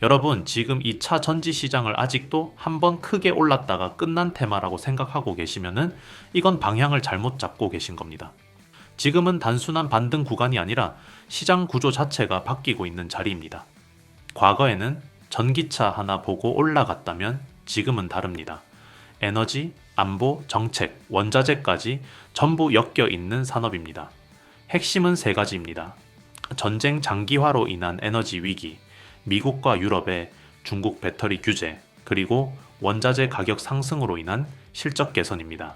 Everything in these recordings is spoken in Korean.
여러분, 지금 이 차 전지 시장을 아직도 한번 크게 올랐다가 끝난 테마라고 생각하고 계시면은 이건 방향을 잘못 잡고 계신 겁니다. 지금은 단순한 반등 구간이 아니라 시장 구조 자체가 바뀌고 있는 자리입니다. 과거에는 전기차 하나 보고 올라갔다면 지금은 다릅니다. 에너지, 안보, 정책, 원자재까지 전부 엮여 있는 산업입니다. 핵심은 세 가지입니다. 전쟁 장기화로 인한 에너지 위기, 미국과 유럽의 중국 배터리 규제, 그리고 원자재 가격 상승으로 인한 실적 개선입니다.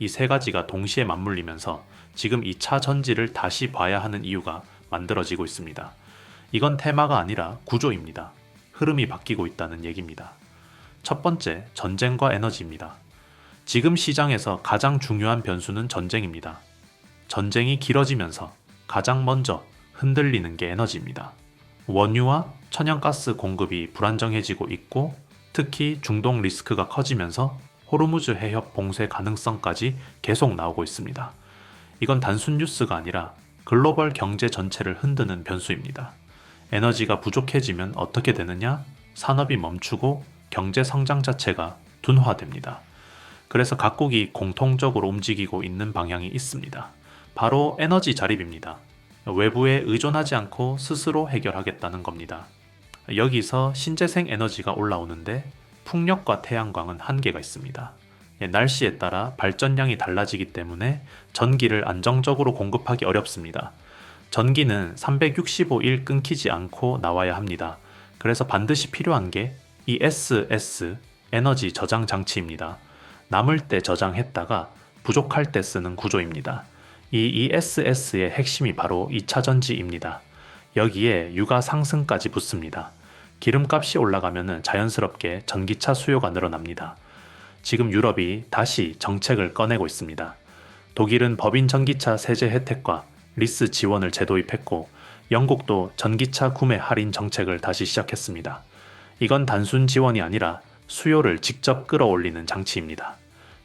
이 세 가지가 동시에 맞물리면서 지금 이 차 전지를 다시 봐야 하는 이유가 만들어지고 있습니다. 이건 테마가 아니라 구조입니다. 흐름이 바뀌고 있다는 얘기입니다. 첫 번째, 전쟁과 에너지입니다. 지금 시장에서 가장 중요한 변수는 전쟁입니다. 전쟁이 길어지면서 가장 먼저 흔들리는 게 에너지입니다. 원유와 천연가스 공급이 불안정해지고 있고 특히 중동 리스크가 커지면서 호르무즈 해협 봉쇄 가능성까지 계속 나오고 있습니다. 이건 단순 뉴스가 아니라 글로벌 경제 전체를 흔드는 변수입니다. 에너지가 부족해지면 어떻게 되느냐? 산업이 멈추고 경제 성장 자체가 둔화됩니다. 그래서 각국이 공통적으로 움직이고 있는 방향이 있습니다. 바로 에너지 자립입니다. 외부에 의존하지 않고 스스로 해결하겠다는 겁니다. 여기서 신재생 에너지가 올라오는데 풍력과 태양광은 한계가 있습니다. 날씨에 따라 발전량이 달라지기 때문에 전기를 안정적으로 공급하기 어렵습니다. 전기는 365일 끊기지 않고 나와야 합니다. 그래서 반드시 필요한 게 ESS, 에너지 저장 장치입니다. 남을 때 저장했다가 부족할 때 쓰는 구조입니다. 이 ESS의 핵심이 바로 2차 전지입니다. 여기에 유가 상승까지 붙습니다. 기름값이 올라가면 자연스럽게 전기차 수요가 늘어납니다. 지금 유럽이 다시 정책을 꺼내고 있습니다. 독일은 법인 전기차 세제 혜택과 리스 지원을 재도입했고 영국도 전기차 구매 할인 정책을 다시 시작했습니다. 이건 단순 지원이 아니라 수요를 직접 끌어올리는 장치입니다.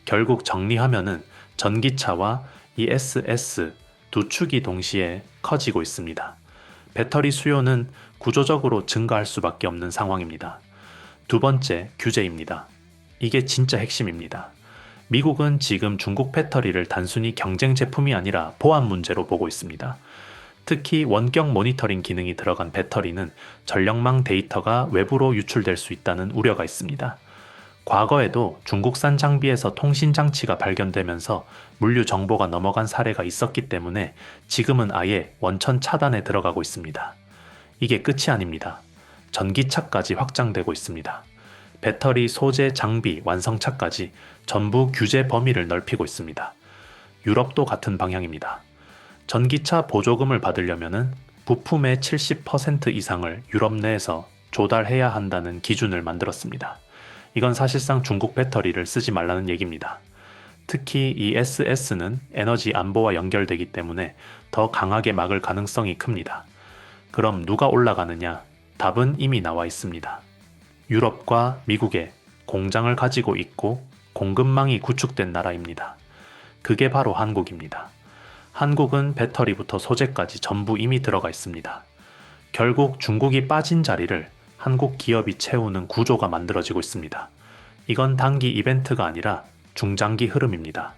결국 정리하면은 전기차와 ESS 두 축이 동시에 커지고 있습니다. 배터리 수요는 구조적으로 증가할 수밖에 없는 상황입니다. 두 번째, 규제입니다. 이게 진짜 핵심입니다. 미국은 지금 중국 배터리를 단순히 경쟁 제품이 아니라 보안 문제로 보고 있습니다. 특히 원격 모니터링 기능이 들어간 배터리는 전력망 데이터가 외부로 유출될 수 있다는 우려가 있습니다. 과거에도 중국산 장비에서 통신 장치가 발견되면서 물류 정보가 넘어간 사례가 있었기 때문에 지금은 아예 원천 차단에 들어가고 있습니다. 이게 끝이 아닙니다. 전기차까지 확장되고 있습니다. 배터리 소재 장비 완성차까지 전부 규제 범위를 넓히고 있습니다. 유럽도 같은 방향입니다. 전기차 보조금을 받으려면 부품의 70% 이상을 유럽 내에서 조달해야 한다는 기준을 만들었습니다. 이건 사실상 중국 배터리를 쓰지 말라는 얘기입니다. 특히 ESS는 에너지 안보와 연결되기 때문에 더 강하게 막을 가능성이 큽니다. 그럼 누가 올라가느냐? 답은 이미 나와 있습니다. 유럽과 미국에 공장을 가지고 있고 공급망이 구축된 나라입니다. 그게 바로 한국입니다. 한국은 배터리부터 소재까지 전부 이미 들어가 있습니다. 결국 중국이 빠진 자리를 한국 기업이 채우는 구조가 만들어지고 있습니다. 이건 단기 이벤트가 아니라 중장기 흐름입니다.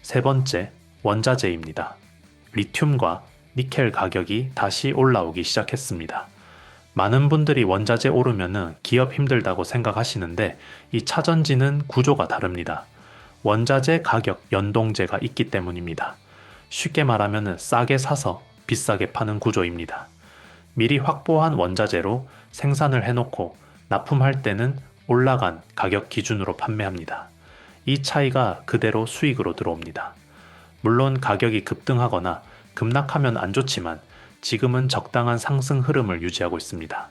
세 번째, 원자재입니다. 리튬과 니켈 가격이 다시 올라오기 시작했습니다. 많은 분들이 원자재 오르면은 기업 힘들다고 생각하시는데 이 차전지는 구조가 다릅니다. 원자재 가격 연동제가 있기 때문입니다. 쉽게 말하면 싸게 사서 비싸게 파는 구조입니다. 미리 확보한 원자재로 생산을 해놓고 납품할 때는 올라간 가격 기준으로 판매합니다. 이 차이가 그대로 수익으로 들어옵니다. 물론 가격이 급등하거나 급락하면 안 좋지만 지금은 적당한 상승 흐름을 유지하고 있습니다.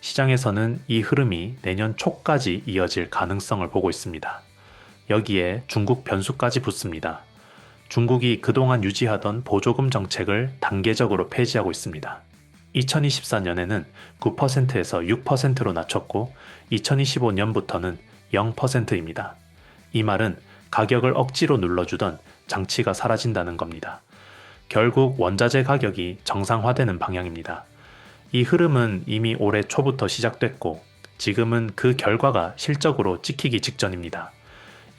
시장에서는 이 흐름이 내년 초까지 이어질 가능성을 보고 있습니다. 여기에 중국 변수까지 붙습니다. 중국이 그동안 유지하던 보조금 정책을 단계적으로 폐지하고 있습니다. 2024년에는 9%에서 6%로 낮췄고 2025년부터는 0%입니다. 이 말은 가격을 억지로 눌러주던 장치가 사라진다는 겁니다. 결국 원자재 가격이 정상화되는 방향입니다. 이 흐름은 이미 올해 초부터 시작됐고 지금은 그 결과가 실적으로 찍히기 직전입니다.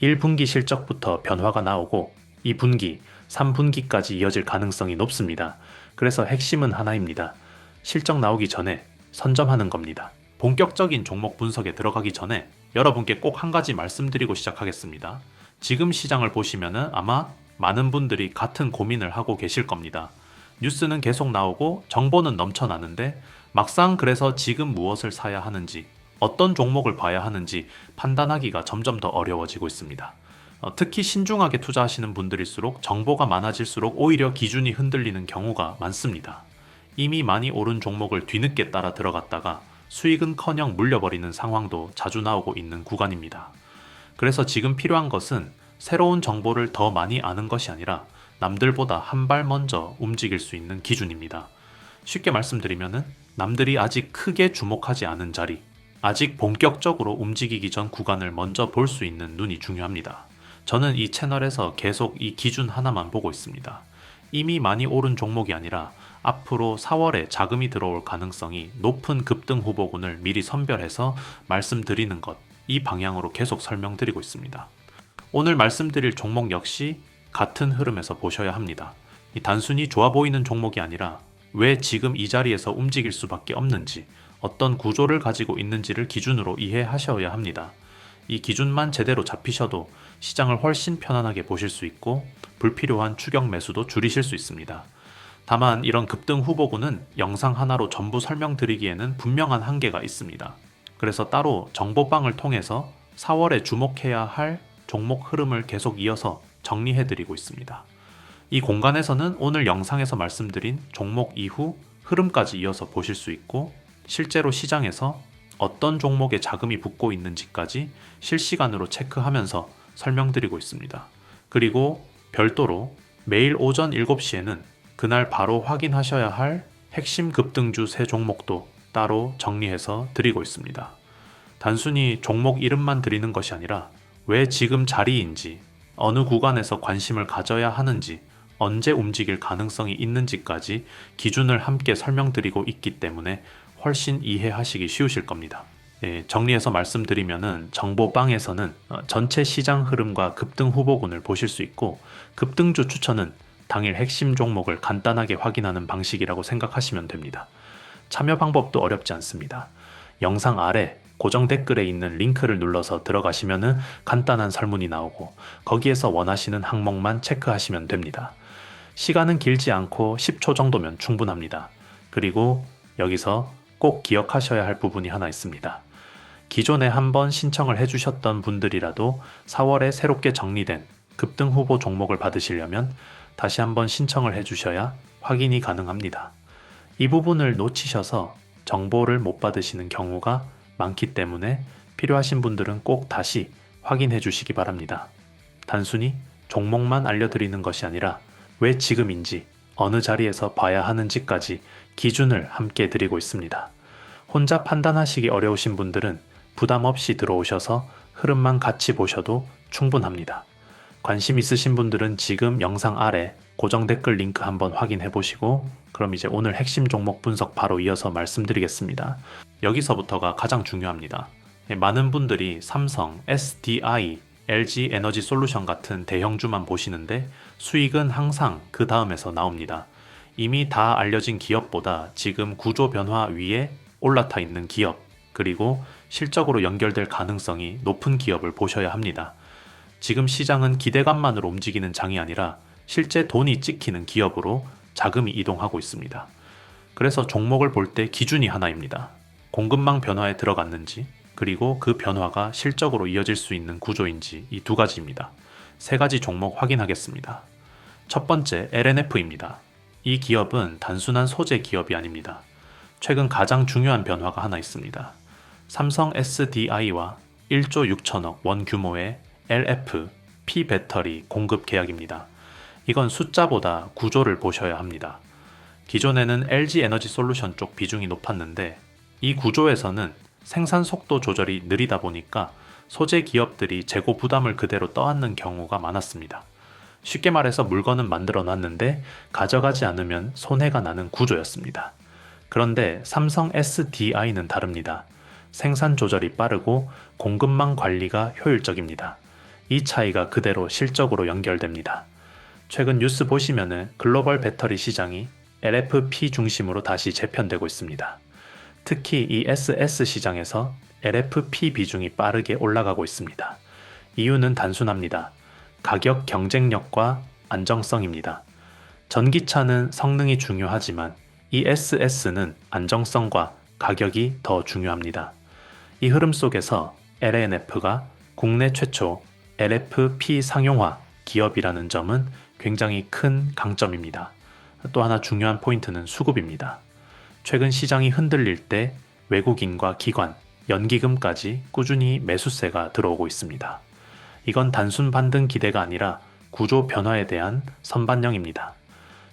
1분기 실적부터 변화가 나오고 2분기, 3분기까지 이어질 가능성이 높습니다. 그래서 핵심은 하나입니다. 실적 나오기 전에 선점하는 겁니다. 본격적인 종목 분석에 들어가기 전에 여러분께 꼭 한 가지 말씀드리고 시작하겠습니다. 지금 시장을 보시면은 아마 많은 분들이 같은 고민을 하고 계실 겁니다. 뉴스는 계속 나오고 정보는 넘쳐나는데 막상 그래서 지금 무엇을 사야 하는지, 어떤 종목을 봐야 하는지 판단하기가 점점 더 어려워지고 있습니다. 특히 신중하게 투자하시는 분들일수록 정보가 많아질수록 오히려 기준이 흔들리는 경우가 많습니다. 이미 많이 오른 종목을 뒤늦게 따라 들어갔다가 수익은커녕 물려버리는 상황도 자주 나오고 있는 구간입니다. 그래서 지금 필요한 것은 새로운 정보를 더 많이 아는 것이 아니라 남들보다 한 발 먼저 움직일 수 있는 기준입니다. 쉽게 말씀드리면은 남들이 아직 크게 주목하지 않은 자리, 아직 본격적으로 움직이기 전 구간을 먼저 볼 수 있는 눈이 중요합니다. 저는 이 채널에서 계속 이 기준 하나만 보고 있습니다. 이미 많이 오른 종목이 아니라 앞으로 4월에 자금이 들어올 가능성이 높은 급등 후보군을 미리 선별해서 말씀드리는 것, 이 방향으로 계속 설명드리고 있습니다. 오늘 말씀드릴 종목 역시 같은 흐름에서 보셔야 합니다. 단순히 좋아 보이는 종목이 아니라 왜 지금 이 자리에서 움직일 수밖에 없는지, 어떤 구조를 가지고 있는지를 기준으로 이해하셔야 합니다. 이 기준만 제대로 잡히셔도 시장을 훨씬 편안하게 보실 수 있고 불필요한 추격 매수도 줄이실 수 있습니다. 다만 이런 급등 후보군은 영상 하나로 전부 설명드리기에는 분명한 한계가 있습니다. 그래서 따로 정보방을 통해서 4월에 주목해야 할 종목 흐름을 계속 이어서 정리해드리고 있습니다. 이 공간에서는 오늘 영상에서 말씀드린 종목 이후 흐름까지 이어서 보실 수 있고 실제로 시장에서 어떤 종목에 자금이 붙고 있는지까지 실시간으로 체크하면서 설명드리고 있습니다. 그리고 별도로 매일 오전 7시에는 그날 바로 확인하셔야 할 핵심 급등주 3종목도 따로 정리해서 드리고 있습니다. 단순히 종목 이름만 드리는 것이 아니라 왜 지금 자리인지, 어느 구간에서 관심을 가져야 하는지, 언제 움직일 가능성이 있는지까지 기준을 함께 설명드리고 있기 때문에 훨씬 이해하시기 쉬우실 겁니다. 정리해서 말씀드리면은 정보방에서는 전체 시장 흐름과 급등 후보군을 보실 수 있고 급등주 추천은 당일 핵심 종목을 간단하게 확인하는 방식이라고 생각하시면 됩니다. 참여 방법도 어렵지 않습니다. 영상 아래 고정 댓글에 있는 링크를 눌러서 들어가시면은 간단한 설문이 나오고 거기에서 원하시는 항목만 체크하시면 됩니다. 시간은 길지 않고 10초 정도면 충분합니다. 그리고 여기서 꼭 기억하셔야 할 부분이 하나 있습니다. 기존에 한번 신청을 해주셨던 분들이라도 4월에 새롭게 정리된 급등 후보 종목을 받으시려면 다시 한번 신청을 해주셔야 확인이 가능합니다. 이 부분을 놓치셔서 정보를 못 받으시는 경우가 많기 때문에 필요하신 분들은 꼭 다시 확인해 주시기 바랍니다. 단순히 종목만 알려드리는 것이 아니라 왜 지금인지, 어느 자리에서 봐야 하는지까지 기준을 함께 드리고 있습니다. 혼자 판단하시기 어려우신 분들은 부담 없이 들어오셔서 흐름만 같이 보셔도 충분합니다. 관심 있으신 분들은 지금 영상 아래 고정 댓글 링크 한번 확인해 보시고 그럼 이제 오늘 핵심 종목 분석 바로 이어서 말씀드리겠습니다. 여기서부터가 가장 중요합니다. 많은 분들이 삼성, SDI, LG 에너지 솔루션 같은 대형주만 보시는데 수익은 항상 그 다음에서 나옵니다. 이미 다 알려진 기업보다 지금 구조 변화 위에 올라타 있는 기업, 그리고 실적으로 연결될 가능성이 높은 기업을 보셔야 합니다. 지금 시장은 기대감만으로 움직이는 장이 아니라 실제 돈이 찍히는 기업으로 자금이 이동하고 있습니다. 그래서 종목을 볼 때 기준이 하나입니다. 공급망 변화에 들어갔는지, 그리고 그 변화가 실적으로 이어질 수 있는 구조인지 이 두 가지입니다. 세 가지 종목 확인하겠습니다. 첫 번째 LNF입니다. 이 기업은 단순한 소재 기업이 아닙니다. 최근 가장 중요한 변화가 하나 있습니다. 삼성 SDI와 1조 6천억 원 규모의 LF, P 배터리 공급 계약입니다. 이건 숫자보다 구조를 보셔야 합니다. 기존에는 LG 에너지 솔루션 쪽 비중이 높았는데 이 구조에서는 생산 속도 조절이 느리다 보니까 소재 기업들이 재고 부담을 그대로 떠안는 경우가 많았습니다. 쉽게 말해서 물건은 만들어 놨는데 가져가지 않으면 손해가 나는 구조였습니다. 그런데 삼성 SDI는 다릅니다. 생산 조절이 빠르고 공급망 관리가 효율적입니다. 이 차이가 그대로 실적으로 연결됩니다. 최근 뉴스 보시면은 글로벌 배터리 시장이 LFP 중심으로 다시 재편되고 있습니다. 특히 이 SS 시장에서 LFP 비중이 빠르게 올라가고 있습니다. 이유는 단순합니다. 가격 경쟁력과 안정성입니다. 전기차는 성능이 중요하지만 이 SS는 안정성과 가격이 더 중요합니다. 이 흐름 속에서 LNF가 국내 최초 LFP 상용화 기업이라는 점은 굉장히 큰 강점입니다. 또 하나 중요한 포인트는 수급입니다. 최근 시장이 흔들릴 때 외국인과 기관, 연기금까지 꾸준히 매수세가 들어오고 있습니다. 이건 단순 반등 기대가 아니라 구조 변화에 대한 선반영입니다.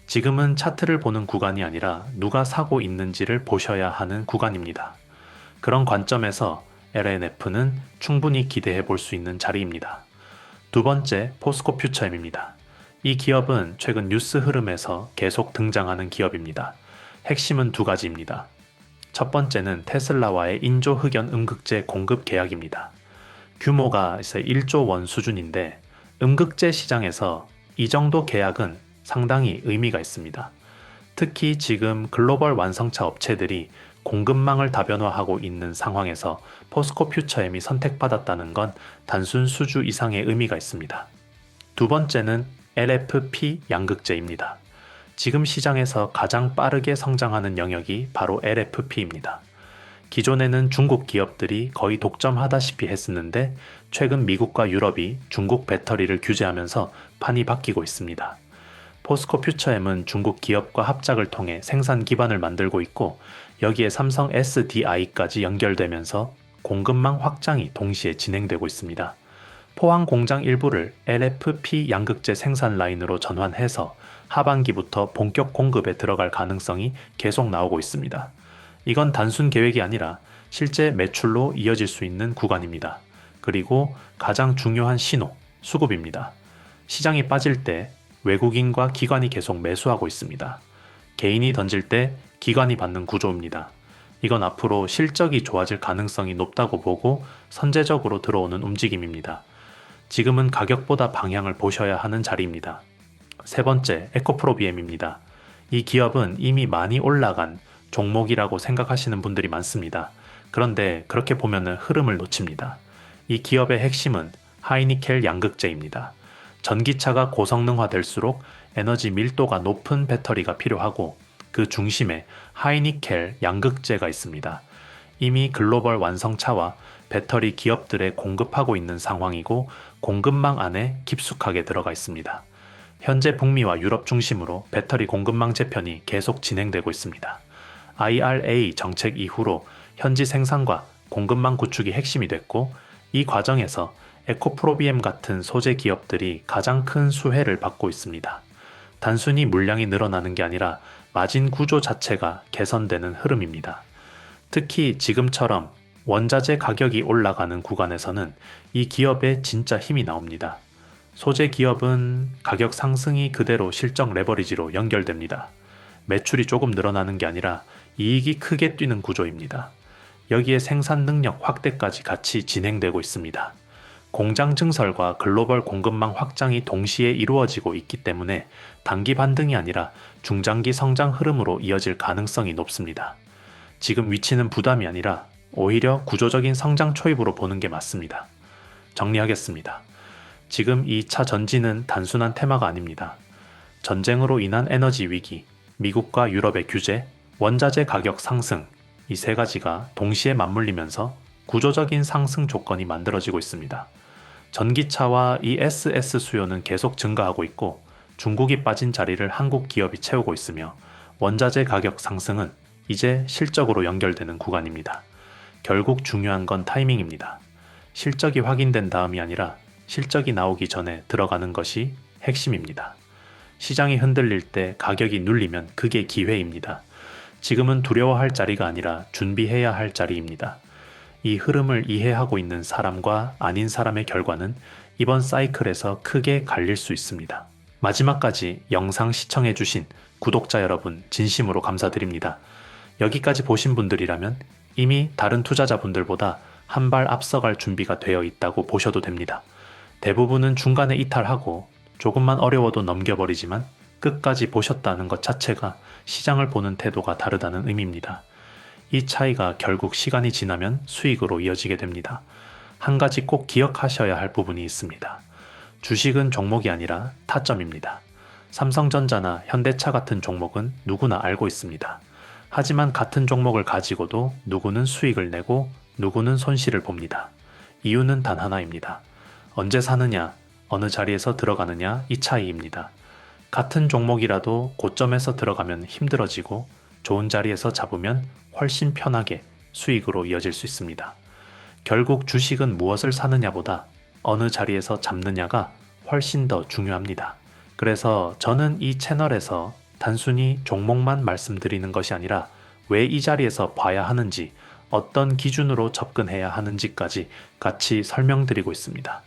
지금은 차트를 보는 구간이 아니라 누가 사고 있는지를 보셔야 하는 구간입니다. 그런 관점에서 LNF는 충분히 기대해 볼 수 있는 자리입니다. 두 번째, 포스코 퓨처엠입니다. 이 기업은 최근 뉴스 흐름에서 계속 등장하는 기업입니다. 핵심은 두 가지입니다. 첫 번째는 테슬라와의 인조 흑연 음극재 공급 계약입니다. 규모가 1조 원 수준인데 음극재 시장에서 이 정도 계약은 상당히 의미가 있습니다. 특히 지금 글로벌 완성차 업체들이 공급망을 다변화하고 있는 상황에서 포스코 퓨처엠이 선택받았다는 건 단순 수주 이상의 의미가 있습니다. 두 번째는 LFP 양극재입니다. 지금 시장에서 가장 빠르게 성장하는 영역이 바로 LFP입니다. 기존에는 중국 기업들이 거의 독점하다시피 했었는데 최근 미국과 유럽이 중국 배터리를 규제하면서 판이 바뀌고 있습니다. 포스코 퓨처엠은 중국 기업과 합작을 통해 생산 기반을 만들고 있고 여기에 삼성 SDI까지 연결되면서 공급망 확장이 동시에 진행되고 있습니다. 포항 공장 일부를 LFP 양극재 생산 라인으로 전환해서 하반기부터 본격 공급에 들어갈 가능성이 계속 나오고 있습니다. 이건 단순 계획이 아니라 실제 매출로 이어질 수 있는 구간입니다. 그리고 가장 중요한 신호, 수급입니다. 시장이 빠질 때 외국인과 기관이 계속 매수하고 있습니다. 개인이 던질 때 기관이 받는 구조입니다. 이건 앞으로 실적이 좋아질 가능성이 높다고 보고 선제적으로 들어오는 움직임입니다. 지금은 가격보다 방향을 보셔야 하는 자리입니다. 세 번째, 에코프로비엠입니다. 이 기업은 이미 많이 올라간 종목이라고 생각하시는 분들이 많습니다. 그런데 그렇게 보면 흐름을 놓칩니다. 이 기업의 핵심은 하이니켈 양극재입니다. 전기차가 고성능화될수록 에너지 밀도가 높은 배터리가 필요하고 그 중심에 하이니켈 양극재가 있습니다. 이미 글로벌 완성차와 배터리 기업들에 공급하고 있는 상황이고 공급망 안에 깊숙하게 들어가 있습니다. 현재 북미와 유럽 중심으로 배터리 공급망 재편이 계속 진행되고 있습니다. IRA 정책 이후로 현지 생산과 공급망 구축이 핵심이 됐고 이 과정에서 에코프로비엠 같은 소재 기업들이 가장 큰 수혜를 받고 있습니다. 단순히 물량이 늘어나는 게 아니라 마진 구조 자체가 개선되는 흐름입니다. 특히 지금처럼 원자재 가격이 올라가는 구간에서는 이 기업의 진짜 힘이 나옵니다. 소재 기업은 가격 상승이 그대로 실적 레버리지로 연결됩니다. 매출이 조금 늘어나는 게 아니라 이익이 크게 뛰는 구조입니다. 여기에 생산 능력 확대까지 같이 진행되고 있습니다. 공장 증설과 글로벌 공급망 확장이 동시에 이루어지고 있기 때문에 단기 반등이 아니라 중장기 성장 흐름으로 이어질 가능성이 높습니다. 지금 위치는 부담이 아니라 오히려 구조적인 성장 초입으로 보는 게 맞습니다. 정리하겠습니다. 지금 이 차 전지는 단순한 테마가 아닙니다. 전쟁으로 인한 에너지 위기, 미국과 유럽의 규제, 원자재 가격 상승, 이 세 가지가 동시에 맞물리면서 구조적인 상승 조건이 만들어지고 있습니다. 전기차와 ESS 수요는 계속 증가하고 있고 중국이 빠진 자리를 한국 기업이 채우고 있으며 원자재 가격 상승은 이제 실적으로 연결되는 구간입니다. 결국 중요한 건 타이밍입니다. 실적이 확인된 다음이 아니라 실적이 나오기 전에 들어가는 것이 핵심입니다. 시장이 흔들릴 때 가격이 눌리면 그게 기회입니다. 지금은 두려워할 자리가 아니라 준비해야 할 자리입니다. 이 흐름을 이해하고 있는 사람과 아닌 사람의 결과는 이번 사이클에서 크게 갈릴 수 있습니다. 마지막까지 영상 시청해주신 구독자 여러분 진심으로 감사드립니다. 여기까지 보신 분들이라면 이미 다른 투자자분들보다 한 발 앞서갈 준비가 되어 있다고 보셔도 됩니다. 대부분은 중간에 이탈하고 조금만 어려워도 넘겨버리지만 끝까지 보셨다는 것 자체가 시장을 보는 태도가 다르다는 의미입니다. 이 차이가 결국 시간이 지나면 수익으로 이어지게 됩니다. 한 가지 꼭 기억하셔야 할 부분이 있습니다. 주식은 종목이 아니라 타점입니다. 삼성전자나 현대차 같은 종목은 누구나 알고 있습니다. 하지만 같은 종목을 가지고도 누구는 수익을 내고 누구는 손실을 봅니다. 이유는 단 하나입니다. 언제 사느냐, 어느 자리에서 들어가느냐 이 차이입니다. 같은 종목이라도 고점에서 들어가면 힘들어지고 좋은 자리에서 잡으면 훨씬 편하게 수익으로 이어질 수 있습니다. 결국 주식은 무엇을 사느냐보다 어느 자리에서 잡느냐가 훨씬 더 중요합니다. 그래서 저는 이 채널에서 단순히 종목만 말씀드리는 것이 아니라 왜 이 자리에서 봐야 하는지, 어떤 기준으로 접근해야 하는지까지 같이 설명드리고 있습니다.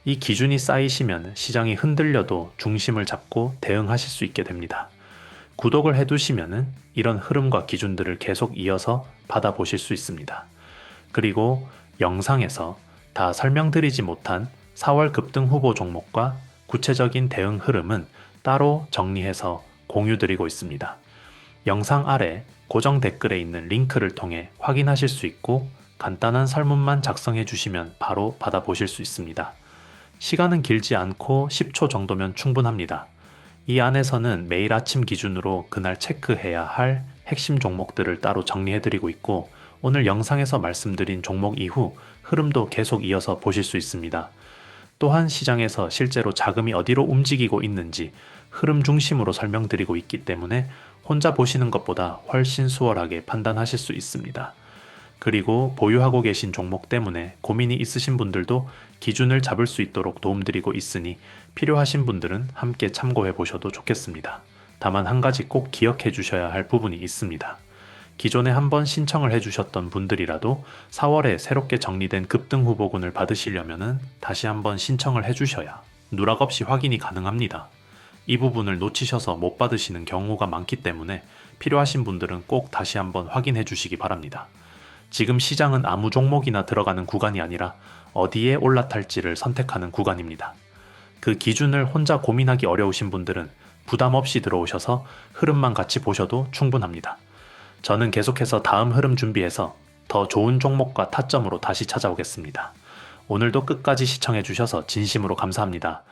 이 기준이 쌓이시면 시장이 흔들려도 중심을 잡고 대응하실 수 있게 됩니다. 구독을 해두시면 이런 흐름과 기준들을 계속 이어서 받아보실 수 있습니다. 그리고 영상에서 다 설명드리지 못한 4월 급등 후보 종목과 구체적인 대응 흐름은 따로 정리해서 공유드리고 있습니다. 영상 아래 고정 댓글에 있는 링크를 통해 확인하실 수 있고 간단한 설문만 작성해 주시면 바로 받아보실 수 있습니다. 시간은 길지 않고 10초 정도면 충분합니다. 이 안에서는 매일 아침 기준으로 그날 체크해야 할 핵심 종목들을 따로 정리해드리고 있고 오늘 영상에서 말씀드린 종목 이후 흐름도 계속 이어서 보실 수 있습니다. 또한 시장에서 실제로 자금이 어디로 움직이고 있는지 흐름 중심으로 설명드리고 있기 때문에 혼자 보시는 것보다 훨씬 수월하게 판단하실 수 있습니다. 그리고 보유하고 계신 종목 때문에 고민이 있으신 분들도 기준을 잡을 수 있도록 도움드리고 있으니 필요하신 분들은 함께 참고해 보셔도 좋겠습니다. 다만 한 가지 꼭 기억해 주셔야 할 부분이 있습니다. 기존에 한번 신청을 해주셨던 분들이라도 4월에 새롭게 정리된 급등 후보군을 받으시려면 다시 한번 신청을 해주셔야 누락 없이 확인이 가능합니다. 이 부분을 놓치셔서 못 받으시는 경우가 많기 때문에 필요하신 분들은 꼭 다시 한번 확인해 주시기 바랍니다. 지금 시장은 아무 종목이나 들어가는 구간이 아니라 어디에 올라탈지를 선택하는 구간입니다. 그 기준을 혼자 고민하기 어려우신 분들은 부담 없이 들어오셔서 흐름만 같이 보셔도 충분합니다. 저는 계속해서 다음 흐름 준비해서 더 좋은 종목과 타점으로 다시 찾아오겠습니다. 오늘도 끝까지 시청해 주셔서 진심으로 감사합니다.